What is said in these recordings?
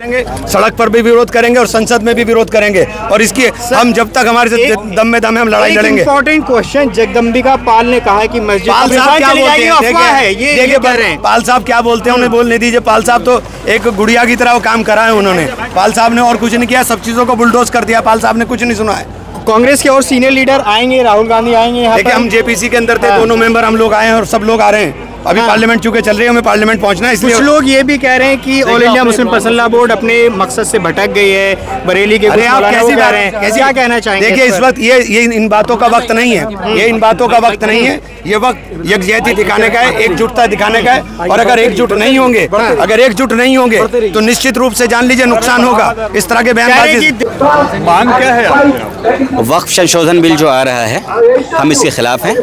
सड़क पर भी विरोध करेंगे और संसद में भी विरोध करेंगे और इसकी हम जब तक हमारे से दम में दम है हम लड़ाई लड़ेंगे। इंपॉर्टेंट क्वेश्चन, जगदम्बिका पाल ने कहा है कि मस्जिद पाल साहब क्या बोलते हैं, देखिए पाल साहब क्या बोलते हैं, उन्हें बोलने दीजिए। पाल साहब तो एक गुड़िया की तरह वो काम करा है उन्होंने। पाल साहब ने और कुछ नहीं किया, सब चीजों को बुलडोज कर दिया। पाल साहब ने कुछ नहीं सुना है। कांग्रेस के और सीनियर लीडर आएंगे, राहुल गांधी आएंगे। देखिए हम जेपीसी के अंदर थे, दोनों मेंबर हम लोग आए हैं और सब लोग आ रहे हैं। अभी पार्लियामेंट चूंकि चल रही है, हमें पार्लियामेंट पहुंचना है, इसलिए कुछ लोग ये भी कह रहे हैं कि all India Muslim personal law board अपने मकसद से भटक गई है। बरेली के अरे आप कैसी कह रहे हैं, कैसे क्या कहना चाहेंगे? देखिए इस वक्त ये इन बातों का वक्त नहीं है, ये इन बातों का वक्त नहीं है। ये वक्त यकजहती दिखाने का है, एकजुटता दिखाने का है। और अगर एकजुट नहीं होंगे, तो निश्चित रूप से जान लीजिए नुकसान होगा। इस तरह के बयानबाजी। मांग क्या है? वक्फ संशोधन बिल जो आ रहा है, हम इसके खिलाफ हैं।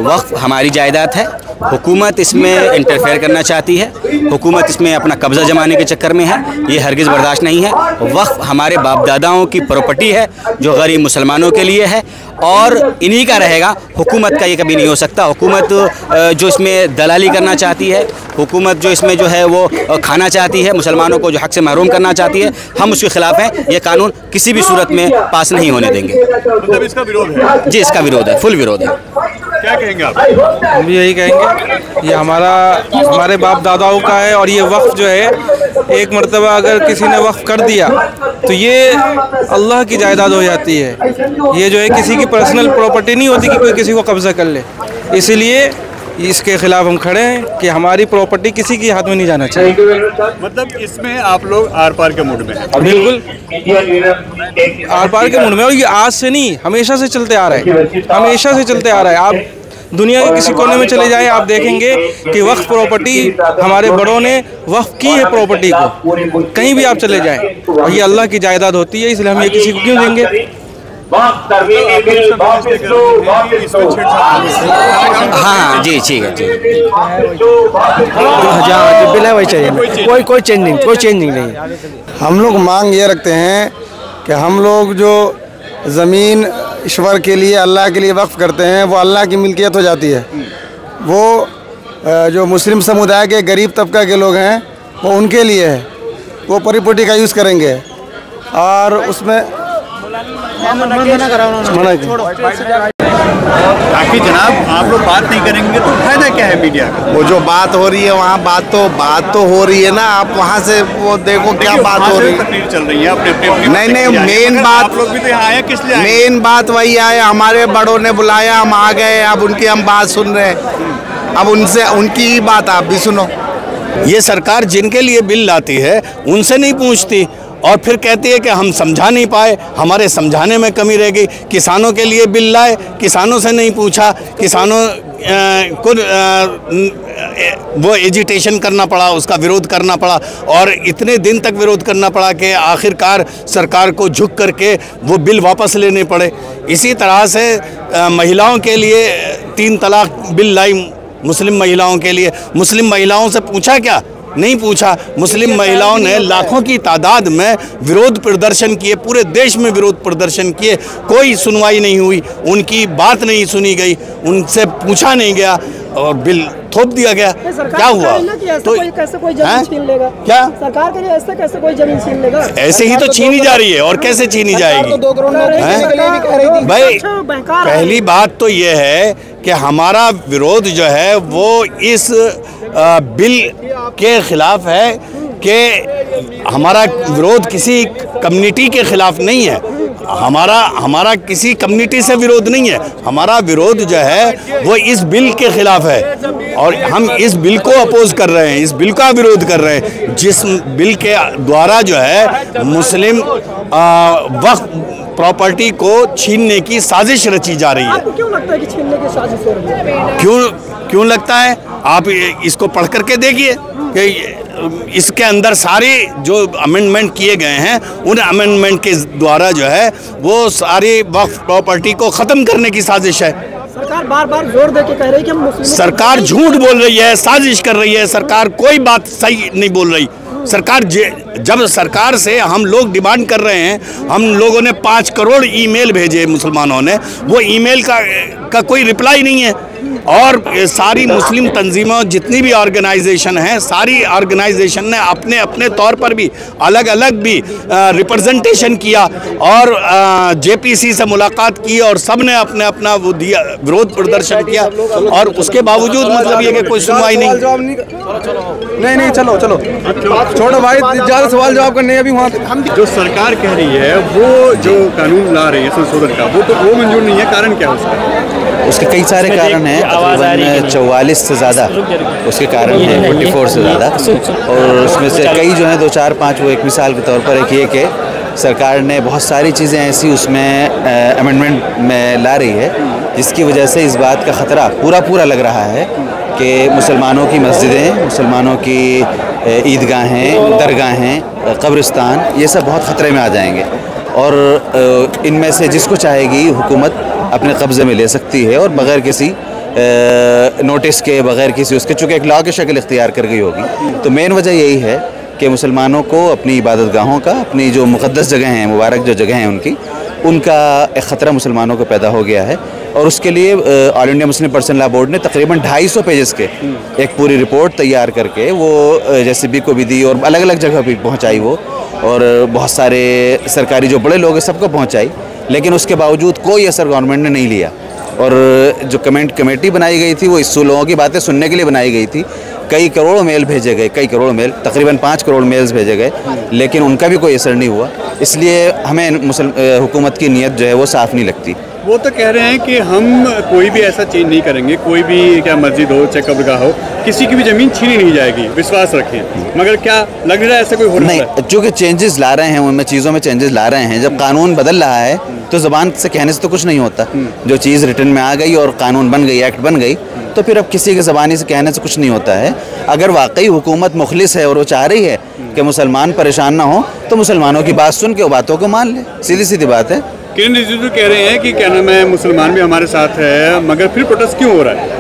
वक्फ हमारी जायदाद है, हुकूमत इसमें इंटरफेयर करना चाहती है, हुकूमत इसमें अपना कब्जा जमाने के चक्कर में है। ये हरगिज़ बर्दाश्त नहीं है। वक्फ हमारे बाप दादाओं की प्रॉपर्टी है जो गरीब मुसलमानों के लिए है और इन्हीं का रहेगा। हुकूमत का ये कभी नहीं हो सकता। हुकूमत जो इसमें दलाली करना चाहती है, हुकूमत जो इसमें जो है वो खाना चाहती है, मुसलमानों को जो हक से महरूम करना चाहती है, हम उसके खिलाफ हैं। ये कानून किसी भी सूरत में पास नहीं होने देंगे। मतलब इसका विरोध है? जी, इसका विरोध है, फुल विरोध है। क्या कहेंगे आप? हम भी यही कहेंगे, ये हमारे बाप दादाओं का है और ये वक्फ जो है, एक मर्तबा अगर किसी ने वक्फ कर दिया तो ये अल्लाह की जायदाद हो जाती है। ये जो है किसी की पर्सनल प्रॉपर्टी नहीं होती कि कोई किसी को कब्जा कर ले। इसलिए इसके खिलाफ हम खड़े हैं कि हमारी प्रॉपर्टी किसी के हाथ में नहीं जाना चाहिए। मतलब इसमें आप लोग आर पार के मूड में हैं? बिल्कुल आर पार के मूड में। और ये आज से नहीं, हमेशा से चलते आ रहा है, हमेशा से चलते आ रहा है। आप दुनिया के किसी कोने में चले जाएं, आप देखेंगे कि वक्फ प्रॉपर्टी हमारे बड़ों ने वक्फ की है प्रॉपर्टी को। कहीं भी आप चले जाएं, और ये अल्लाह की जायदाद होती है, इसलिए हम ये किसी को क्यों देंगे? हाँ जी, ठीक है, ठीक है। जो बिल है वही चाहिए, कोई चेंज नहीं। हम लोग मांग ये रखते हैं कि हम लोग जो ज़मीन ईश्वर के लिए, अल्लाह के लिए वक्फ करते हैं, वो अल्लाह की मिल्कियत हो जाती है। वो जो मुस्लिम समुदाय के गरीब तबका के लोग हैं वो उनके लिए है, वो प्रॉपर्टी का यूज़ करेंगे और उसमें बाकी जनाब आप लोग बात नहीं करेंगे तो फायदा क्या है मीडिया का? वो जो बात हो रही है वहाँ बात तो हो रही है ना। आप वहाँ से वो देखो क्या बात हो रही है। तकरीर चल रही है अपने नहीं, मेन बात, आप लोग भी तो यहाँ आए, किस लिए? मेन बात वही आए, हमारे बड़ों ने बुलाया, हम आ गए, अब उनकी हम बात सुन रहे हैं। अब उनकी ही बात आप भी सुनो। ये सरकार जिनके लिए बिल लाती है उनसे नहीं पूछती और फिर कहती है कि हम समझा नहीं पाए, हमारे समझाने में कमी रह गई। किसानों के लिए बिल लाए, किसानों से नहीं पूछा, किसानों को वो एजिटेशन करना पड़ा, उसका विरोध करना पड़ा और इतने दिन तक विरोध करना पड़ा कि आखिरकार सरकार को झुक करके वो बिल वापस लेने पड़े। इसी तरह से महिलाओं के लिए 3 तलाक बिल लाई, मुस्लिम महिलाओं के लिए। मुस्लिम महिलाओं से पूछा क्या? नहीं पूछा। मुस्लिम महिलाओं ने लाखों की तादाद में विरोध प्रदर्शन किए, पूरे देश में विरोध प्रदर्शन किए, कोई सुनवाई नहीं हुई, उनकी बात नहीं सुनी गई, उनसे पूछा नहीं गया और बिल थोप दिया गया। क्या हुआ? तो कैसे कोई जमीन छीन लेगा? क्या सरकार के लिए ऐसे कैसे कोई जमीन छीन लेगा? ऐसे ही तो छीनी जा रही है और कैसे छीनी जाएगी? भाई पहली बात तो ये है कि हमारा विरोध जो है वो इस बिल के खिलाफ है कि हमारा विरोध किसी कम्युनिटी के खिलाफ नहीं है। हमारा किसी कम्युनिटी से विरोध नहीं है। हमारा विरोध जो है वो इस बिल के खिलाफ है और हम इस बिल को अपोज कर रहे हैं, इस बिल का विरोध कर रहे हैं जिस बिल के द्वारा जो है मुस्लिम वक्फ प्रॉपर्टी को छीनने की साजिश रची जा रही है। आपको क्यों लगता है कि छीनने की साजिश हो रही है? क्यों लगता है? आप इसको पढ़ करके देखिए कि इसके अंदर सारे जो अमेंडमेंट किए गए हैं, उन अमेंडमेंट के द्वारा जो है वो सारी वक्फ प्रॉपर्टी को ख़त्म करने की साजिश है। सरकार बार जोर दे के कह रही है कि हम मुस्लिम। सरकार झूठ बोल रही है, साजिश कर रही है। सरकार कोई बात सही नहीं बोल रही। सरकार जब सरकार से हम लोग डिमांड कर रहे हैं, हम लोगों ने 5 करोड़ ईमेल भेजे मुसलमानों ने, वो ईमेल का कोई रिप्लाई नहीं है। और सारी मुस्लिम तंजीमों जितनी भी ऑर्गेनाइजेशन हैं, सारी ऑर्गेनाइजेशन ने अपने अपने तौर पर भी अलग अलग भी रिप्रेजेंटेशन किया और जेपीसी से मुलाकात की और सब ने अपने अपना वो दिया, विरोध प्रदर्शन किया और उसके बावजूद मतलब ये कि कोई सुनवाई नहीं। चलो छोड़ो भाई, ज़्यादा सवाल जवाब करने अभी वहाँ हम जो सरकार कह रही है वो जो कानून ला रही है संशोधन का, वो मंजूर नहीं है। कारण क्या है उसका? उसके कई सारे कारण हैं, तकरीबन 44 से ज़्यादा उसके कारण हैं, 44 से ज़्यादा। और उसमें से कई जो हैं 2, 4, 5, वो एक मिसाल के तौर पर एक ये कि सरकार ने बहुत सारी चीज़ें ऐसी उसमें अमेंडमेंट में ला रही है जिसकी वजह से इस बात का ख़तरा पूरा लग रहा है कि मुसलमानों की मस्जिदें, मुसलमानों की ईदगाहें, दरगाहें, कब्रिस्तान, ये सब बहुत ख़तरे में आ जाएंगे और इनमें से जिसको चाहेगी हुकूमत अपने कब्ज़े में ले सकती है और बग़ैर किसी नोटिस के, बग़ैर किसी उसके, चूँकि एक लॉ की शक्ल इख्तियार कर गई होगी। तो मेन वजह यही है कि मुसलमानों को अपनी इबादत गाहों का, अपनी जो मुक़द्दस जगह हैं, मुबारक जो जगह हैं उनका एक ख़तरा मुसलमानों को पैदा हो गया है। और उसके लिए all India Muslim personal law board ने तकरीबन 250 पेजेस के एक पूरी रिपोर्ट तैयार करके वो JCB को भी दी और अलग अलग जगह भी पहुंचाई वो, और बहुत सारे सरकारी जो बड़े लोग हैं सबको पहुंचाई, लेकिन उसके बावजूद कोई असर गवर्नमेंट ने नहीं लिया। और जो कमेटी बनाई गई थी वो इस लोगों की बातें सुनने के लिए बनाई गई थी। कई करोड़ मेल भेजे गए, तकरीबन 5 करोड़ मेल्स भेजे गए, लेकिन उनका भी कोई असर नहीं हुआ। इसलिए हमें हुकूमत की नीयत जो है वो साफ़ नहीं लगती। वो तो कह रहे हैं कि हम कोई भी ऐसा चेंज नहीं करेंगे, कोई भी क्या मस्जिद हो चाहे कब्रगाह हो, किसी की भी ज़मीन छीनी नहीं जाएगी, विश्वास रखें। मगर क्या लग रहा है ऐसा कोई हो रहा है? नहीं, चूँकि चेंजेस ला रहे हैं, उनमें चीज़ों में चेंजेस ला रहे हैं। जब कानून बदल रहा है तो ज़बान से कहने से तो कुछ नहीं होता। जो चीज़ रिटन में आ गई और कानून बन गई, एक्ट बन गई, तो फिर अब किसी की ज़बानी से कहने से कुछ नहीं होता है। अगर वाकई हुकूमत मुखलिस है और वो चाह रही है कि मुसलमान परेशान ना हो, तो मुसलमानों की बात सुन के वो बातों को मान ले, सीधी सीधी बात है। किरण रिजिजू कह रहे हैं कि क्या नाम है, मुसलमान भी हमारे साथ है, मगर फिर प्रोटेस्ट क्यों हो रहा है?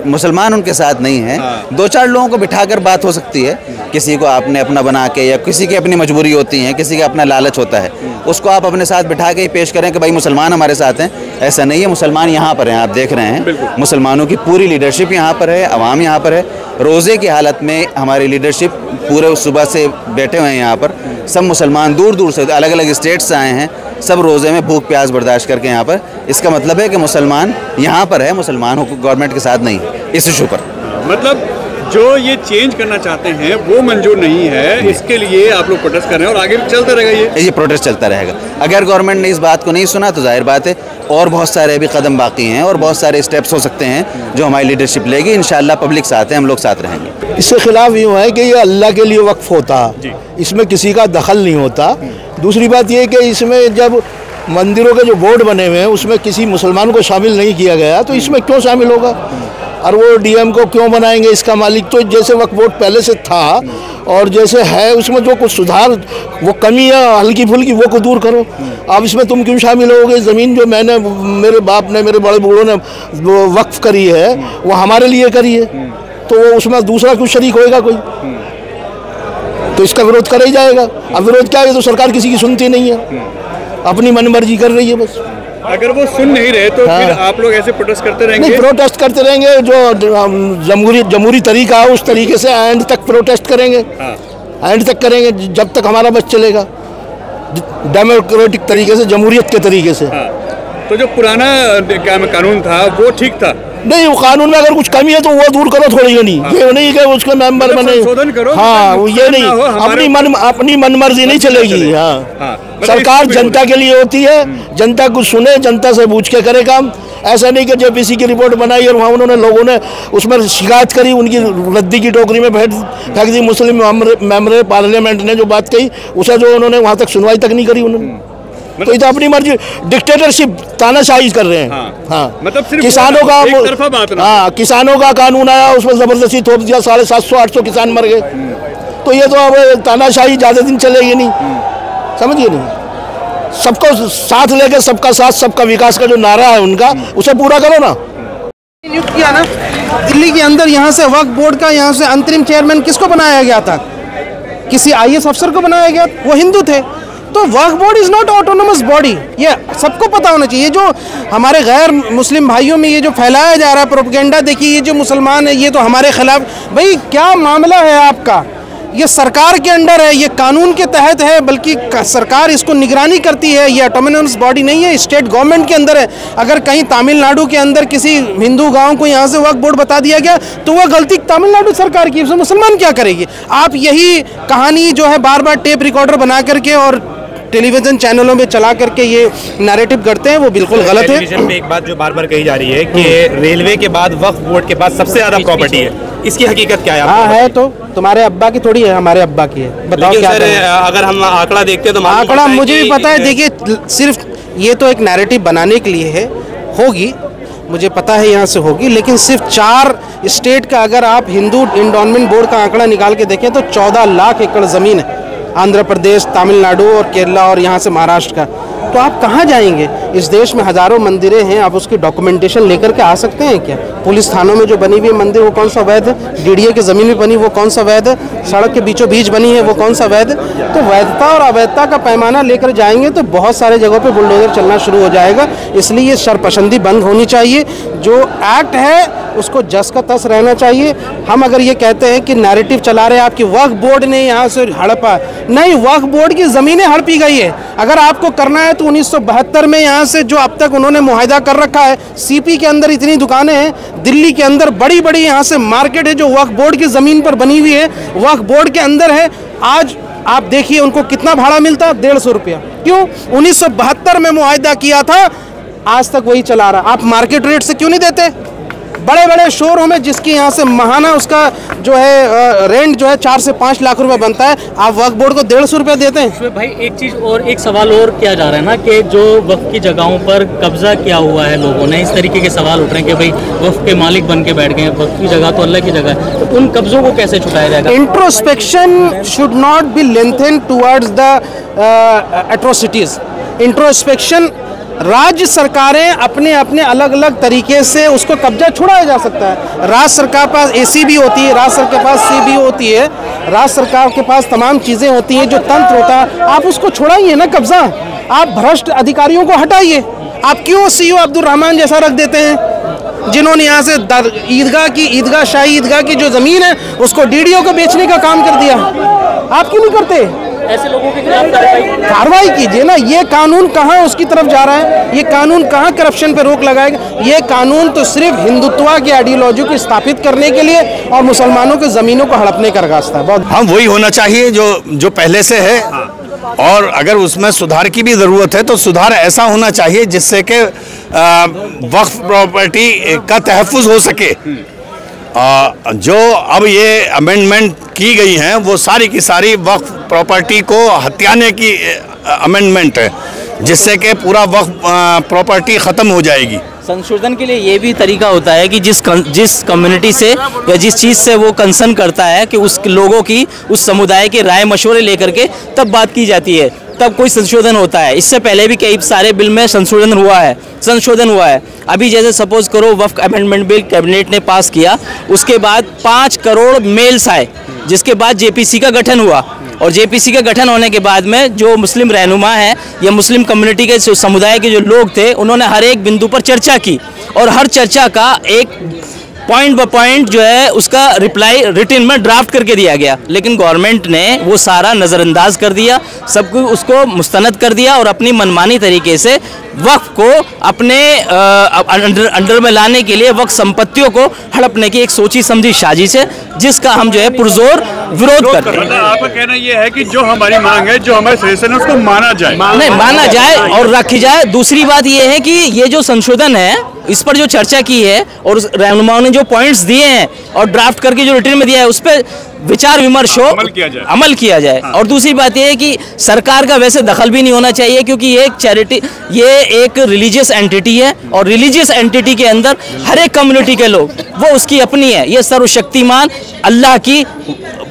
मुसलमान उनके साथ नहीं है। 2-4 लोगों को बिठाकर बात हो सकती है, किसी को आपने अपना बना के, या किसी की अपनी मजबूरी होती है, किसी का अपना लालच होता है, उसको आप अपने साथ बिठा के ही पेश करें कि भाई मुसलमान हमारे साथ हैं। ऐसा नहीं है, मुसलमान यहाँ पर हैं, आप देख रहे हैं, मुसलमानों की पूरी लीडरशिप यहाँ पर है, अवाम यहाँ पर है। रोज़े की हालत में हमारी लीडरशिप पूरे सुबह से बैठे हुए हैं यहाँ पर। सब मुसलमान दूर दूर से, अलग अलग स्टेट से आए हैं, सब रोज़े में भूख प्यास बर्दाश्त करके यहाँ पर। इसका मतलब है कि मुसलमान यहाँ पर है, मुसलमान गवर्नमेंट के साथ नहीं है इस इशू पर। मतलब जो ये चेंज करना चाहते हैं वो मंजूर नहीं है, इसके लिए आप लोग प्रोटेस्ट कर रहे हैं और आगे भी चलता रहेगा ये प्रोटेस्ट चलता रहेगा। अगर गवर्नमेंट ने इस बात को नहीं सुना तो जाहिर बात है और बहुत सारे भी कदम बाकी हैं और बहुत सारे स्टेप्स हो सकते हैं जो हमारी लीडरशिप लेगी। इंशाल्लाह पब्लिक साथ है, हम लोग साथ रहेंगे। इसके खिलाफ यूँ है कि ये अल्लाह के लिए वक्फ होता, इसमें किसी का दखल नहीं होता। दूसरी बात ये कि इसमें जब मंदिरों के जो बोर्ड बने हुए हैं उसमें किसी मुसलमान को शामिल नहीं किया गया, तो इसमें क्यों शामिल होगा? और वो डीएम को क्यों बनाएंगे? इसका मालिक तो जैसे वक्फ बोर्ड पहले से था और जैसे है उसमें जो कुछ सुधार, वो कमी है हल्की फुल्की, वो को दूर करो। अब इसमें तुम क्यों शामिल होगे? ज़मीन जो मैंने, मेरे बाप ने, मेरे बड़े बूढ़ों ने वक्फ करी है वो हमारे लिए करी है, तो वो उसमें दूसरा क्यों शरीक होएगा कोई? तो इसका विरोध करा ही जाएगा। अब विरोध क्या है? तो सरकार किसी की सुनती नहीं है, अपनी मनमर्जी कर रही है बस। अगर वो सुन नहीं रहे तो फिर आप लोग ऐसे प्रोटेस्ट करते रहेंगे? नहीं, प्रोटेस्ट करते रहेंगे। जो जमहूरी तरीका है उस तरीके से एंड तक प्रोटेस्ट करेंगे, एंड तक करेंगे जब तक हमारा बच चलेगा, डेमोक्रेटिक तरीके से, जमहूरियत के तरीके से। तो जो पुराना कानून था वो ठीक था? नहीं, वो कानून में अगर कुछ कमी है तो वो दूर करो थोड़ी। नहीं ये नहीं कि उसके मेंबर बने, हाँ ये नहीं, अपनी मनमर्जी नहीं चलेगी। हाँ, सरकार जनता के लिए होती है, जनता को सुने, जनता से पूछ के करे काम। ऐसा नहीं कि जेपीसी की रिपोर्ट बनाई और वहाँ उन्होंने लोगों ने उसमें शिकायत करी, उनकी रद्दी की टोकरी में फेंक दी। मुस्लिम मेंबर पार्लियामेंट ने जो बात कही उसे जो उन्होंने वहाँ तक सुनवाई तक नहीं करी उन्होंने। तो ये तो अपनी मर्जी, डिक्टेटरशिप, तानाशाही कर रहे हैं। हाँ, मतलब सिर्फ किसानों का, एक तरफा बात ना। हाँ, किसानों का कानून आया, उसमें जबरदस्ती थोप दिया, 750-800 किसान मर गए। तो ये तो अब तानाशाही ज़्यादा दिन चलेगी नहीं, समझिए नहीं। सबको साथ लेके, सबका साथ सबका विकास का जो नारा है उनका, उसे पूरा करो ना। नियुक्त किया ना दिल्ली के अंदर, यहाँ से वक्फ बोर्ड का यहाँ से अंतरिम चेयरमैन किसको बनाया गया था? किसी IAS अफसर को बनाया गया, वो हिंदू थे। तो वक्फ board is not autonomous body, ये सबको पता होना चाहिए। जो हमारे गैर मुस्लिम भाइयों में ये जो फैलाया जा रहा है प्रोपेगेंडा, देखिए ये जो मुसलमान है ये तो हमारे खिलाफ, भाई क्या मामला है आपका? ये सरकार के अंडर है, ये कानून के तहत है, बल्कि सरकार इसको निगरानी करती है, ये ऑटोनोमस बॉडी नहीं है, स्टेट गवर्नमेंट के अंदर है। अगर कहीं तमिलनाडु के अंदर किसी हिंदू गांव को यहाँ से वक्फ बोर्ड बता दिया गया तो वह गलती तमिलनाडु सरकार की, उसमें मुसलमान क्या करेगी? आप यही कहानी जो है बार बार टेप रिकॉर्डर बना करके और टेलीविजन चैनलों में चला करके ये नैरेटिव करते हैं, वो बिल्कुल गलत है। टेलीविजन में एक बात जो बार बार कही जा रही है कि रेलवे के बाद वक्फ बोर्ड के पास सबसे ज्यादा प्रॉपर्टी है, इसकी हकीकत क्या है? हाँ है, तो तुम्हारे अब्बा की थोड़ी है, हमारे अब्बा की है। बताओ क्या सर, अगर हम आंकड़ा देखते हैं तो आंकड़ा मुझे भी पता है। देखिए सिर्फ ये तो एक नैरेटिव बनाने के लिए है, होगी मुझे पता है यहाँ से होगी, लेकिन सिर्फ 4 स्टेट का अगर आप हिंदू एंडोनमेंट बोर्ड का आंकड़ा निकाल के देखें तो 14 लाख एकड़ ज़मीन है, आंध्र प्रदेश, तमिलनाडु और केरला और यहाँ से महाराष्ट्र का। तो आप कहाँ जाएंगे? इस देश में हज़ारों मंदिरें हैं, आप उसकी डॉक्यूमेंटेशन लेकर के आ सकते हैं क्या? पुलिस थानों में जो बनी हुई मंदिर वो कौन सा वैध है? डीडीए की ज़मीन में बनी वो कौन सा वैध है? सड़क के बीचों बीच बनी है वो कौन सा वैध है? तो वैधता और अवैधता का पैमाना लेकर जाएंगे तो बहुत सारे जगहों पर बुलडोजर चलना शुरू हो जाएगा। इसलिए ये शरपसंदी बंद होनी चाहिए। जो एक्ट है उसको जस का तस रहना चाहिए। हम अगर ये कहते हैं कि नैरेटिव चला रहे हैं आपकी वक्फ बोर्ड ने यहाँ से हड़पा, नहीं, वक्फ बोर्ड की ज़मीनें हड़पी गई है। अगर आपको करना है तो 1972 में यहाँ से जो अब तक उन्होंने मुआहदा कर रखा है, सीपी के अंदर इतनी दुकानें हैं, दिल्ली के अंदर बड़ी बड़ी यहाँ से मार्केट है जो वक्फ बोर्ड की ज़मीन पर बनी हुई है, वक्फ बोर्ड के अंदर है। आज आप देखिए उनको कितना भाड़ा मिलता है, 150 रुपया। क्यों? 1972 में मुआहदा किया था, आज तक वही चला रहा। आप मार्केट रेट से क्यों नहीं देते? बड़े बड़े शोरूम में जिसकी यहाँ से महाना उसका जो है रेंट जो है 4 से 5 लाख रुपए बनता है, आप वक्फ बोर्ड को 150 रुपए देते हैं। भाई एक चीज़ और, एक सवाल और किया जा रहा है ना कि जो वक्फ की जगहों पर कब्जा किया हुआ है लोगों ने, इस तरीके के सवाल उठ रहे हैं कि भाई वक्फ के मालिक बन के बैठ गए हैं, वक्फ की जगह तो अल्लाह की जगह है, तो उन कब्जों को कैसे छुटाया जाएगा? Introspection should not be lengthen towards the atrocities. Introspection, राज्य सरकारें अपने अपने अलग अलग तरीके से उसको कब्जा छुड़ाया जा सकता है। राज्य सरकार के पास एसी भी होती है, राज्य सरकार के पास सीबी होती है, राज्य सरकार के पास तमाम चीज़ें होती हैं, जो तंत्र होता है, आप उसको छुड़ाइए ना कब्जा। आप भ्रष्ट अधिकारियों को हटाइए। आप क्यों सीईओ अब्दुल रहमान जैसा रख देते हैं जिन्होंने यहाँ से ईदगाह शाही ईदगाह की जो ज़मीन है उसको डीडीओ को बेचने का काम कर दिया? आप क्यों नहीं करते? ऐसे लोगों के खिलाफ कार्रवाई कीजिए ना। ये कानून कहाँ उसकी तरफ जा रहा है? ये कानून कहाँ करप्शन पे रोक लगाएगा? ये कानून तो सिर्फ हिंदुत्व की आइडियोलॉजी को स्थापित करने के लिए और मुसलमानों की ज़मीनों को हड़पने का रास्ता है। हाँ, वही होना चाहिए जो पहले से है, और अगर उसमें सुधार की भी ज़रूरत है तो सुधार ऐसा होना चाहिए जिससे कि वक्फ प्रॉपर्टी का तहफ़्फ़ुज़ हो सके। जो अब ये अमेंडमेंट की गई हैं वो सारी की सारी वक्फ प्रॉपर्टी को हथियाने की अमेंडमेंट है, जिससे कि पूरा वक्फ प्रॉपर्टी ख़त्म हो जाएगी। संशोधन के लिए ये भी तरीका होता है कि जिस कम्युनिटी से या जिस चीज़ से वो कंसर्न करता है कि उस लोगों की, उस समुदाय के राय मशवरे लेकर के तब बात की जाती है, तब कोई संशोधन होता है। इससे पहले भी कई सारे बिल में संशोधन हुआ है। अभी जैसे सपोज करो वक्फ अमेंडमेंट बिल कैबिनेट ने पास किया, उसके बाद 5 करोड़ मेल्स आए, जिसके बाद जेपीसी का गठन हुआ, और जेपीसी के गठन होने के बाद में जो मुस्लिम रहनुमा है या मुस्लिम कम्युनिटी के समुदाय के जो लोग थे, उन्होंने हर एक बिंदु पर चर्चा की, और हर चर्चा का एक पॉइंट बाय पॉइंट जो है उसका रिप्लाई रिटन में ड्राफ्ट करके दिया गया। लेकिन गवर्नमेंट ने वो सारा नज़रअंदाज कर दिया, सब कुछ उसको मुस्तनद कर दिया और अपनी मनमानी तरीके से वक्फ को अपने अंडर में लाने के लिए वक्फ संपत्तियों को हड़पने की एक सोची समझी साजिश है, जिसका हम जो है पुरजोर विरोध करते हैं। आपका कहना यह है कि जो हमारी मांग है, जो हमारे सजेशन है, उसको माना जाए, माना जाए और रखी जाए। दूसरी बात यह है कि ये जो संशोधन है, इस पर जो चर्चा की है और रहनुमाओं ने जो पॉइंट्स दिए हैं और ड्राफ्ट करके जो रिटर्न में दिया है, उस पर विचार विमर्श हो, अमल किया जाए। और दूसरी बात यह है कि सरकार का वैसे दखल भी नहीं होना चाहिए, क्योंकि ये एक चैरिटी, ये एक रिलीजियस एंटिटी है, और रिलीजियस एंटिटी के अंदर हर एक कम्युनिटी के लोग वो उसकी अपनी है। ये सर्वशक्तिमान अल्लाह की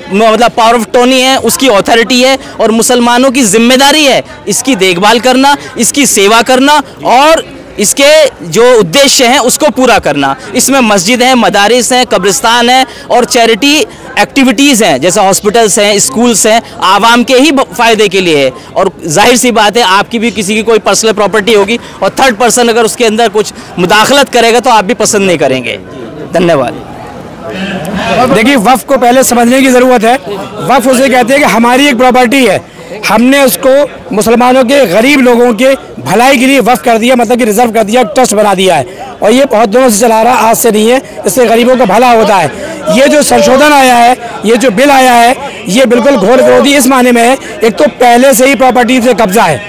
मतलब पावर ऑफ टर्नी है, उसकी अथॉरिटी है, और मुसलमानों की जिम्मेदारी है इसकी देखभाल करना, इसकी सेवा करना और इसके जो उद्देश्य हैं उसको पूरा करना। इसमें मस्जिद हैं, मदारिस हैं, कब्रिस्तान हैं और चैरिटी एक्टिविटीज़ हैं, जैसे हॉस्पिटल्स हैं, स्कूल्स हैं, आवाम के ही फ़ायदे के लिए है। और जाहिर सी बात है, आपकी भी किसी की कोई पर्सनल प्रॉपर्टी होगी और थर्ड पर्सन अगर उसके अंदर कुछ मुदाखलत करेगा तो आप भी पसंद नहीं करेंगे। धन्यवाद। देखिए, वक्फ को पहले समझने की ज़रूरत है। वक्फ उसे कहते हैं कि हमारी एक प्रॉपर्टी है, हमने उसको मुसलमानों के गरीब लोगों के भलाई के लिए वक्फ कर दिया, मतलब कि रिजर्व कर दिया, ट्रस्ट बना दिया है। और ये बहुत दिनों से चला रहा, आज से नहीं है। इससे गरीबों का भला होता है। ये जो संशोधन आया है, ये जो बिल आया है, ये बिल्कुल घोर विरोधी इस माने में है, एक तो पहले से ही प्रॉपर्टी से कब्जा है,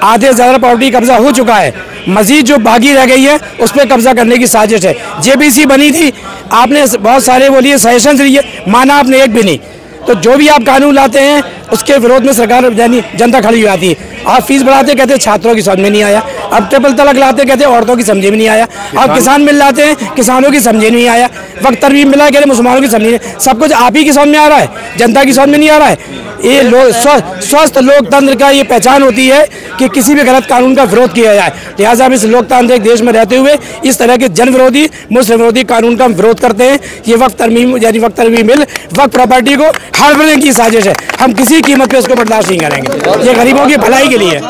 आधे से ज़्यादा प्रॉपर्टी कब्जा हो चुका है, मजीद जो बाकी रह गई है उस पर कब्जा करने की साजिश है। जेबीसी बनी थी, आपने बहुत सारे वो लिए सजेशन लिए, माना आपने एक भी नहीं। तो जो भी आप कानून लाते हैं उसके विरोध में सरकार यानी जनता खड़ी हो जाती है। आप फीस बढ़ाते कहते छात्रों की समझ में नहीं आया, अब ट्रिपल तलाक लाते कहते औरतों की समझ में नहीं आया, अब किसान बिल लाते हैं किसानों की समझ नहीं आया, वक्त तरमीम मिला कहते मुसलमानों की समझ नहीं। सब कुछ आप ही की समझ में आ रहा है, जनता की समझ में नहीं आ रहा है। ये स्वस्थ लोकतंत्र का ये पहचान होती है कि किसी भी गलत कानून का विरोध किया जाए। लिहाजा हम इस लोकतांत्रिक देश में रहते हुए इस तरह के जन विरोधी, मुस्लिम विरोधी कानून का हम विरोध करते हैं। ये वक्त तरमीम यानी वक्त तरमीम बिल वक्त प्रॉपर्टी को हड़बड़ाने की साजिश है। हम किसी कीमत पे इसको बर्दाश्त नहीं करेंगे। ये गरीबों की भलाई के लिए है।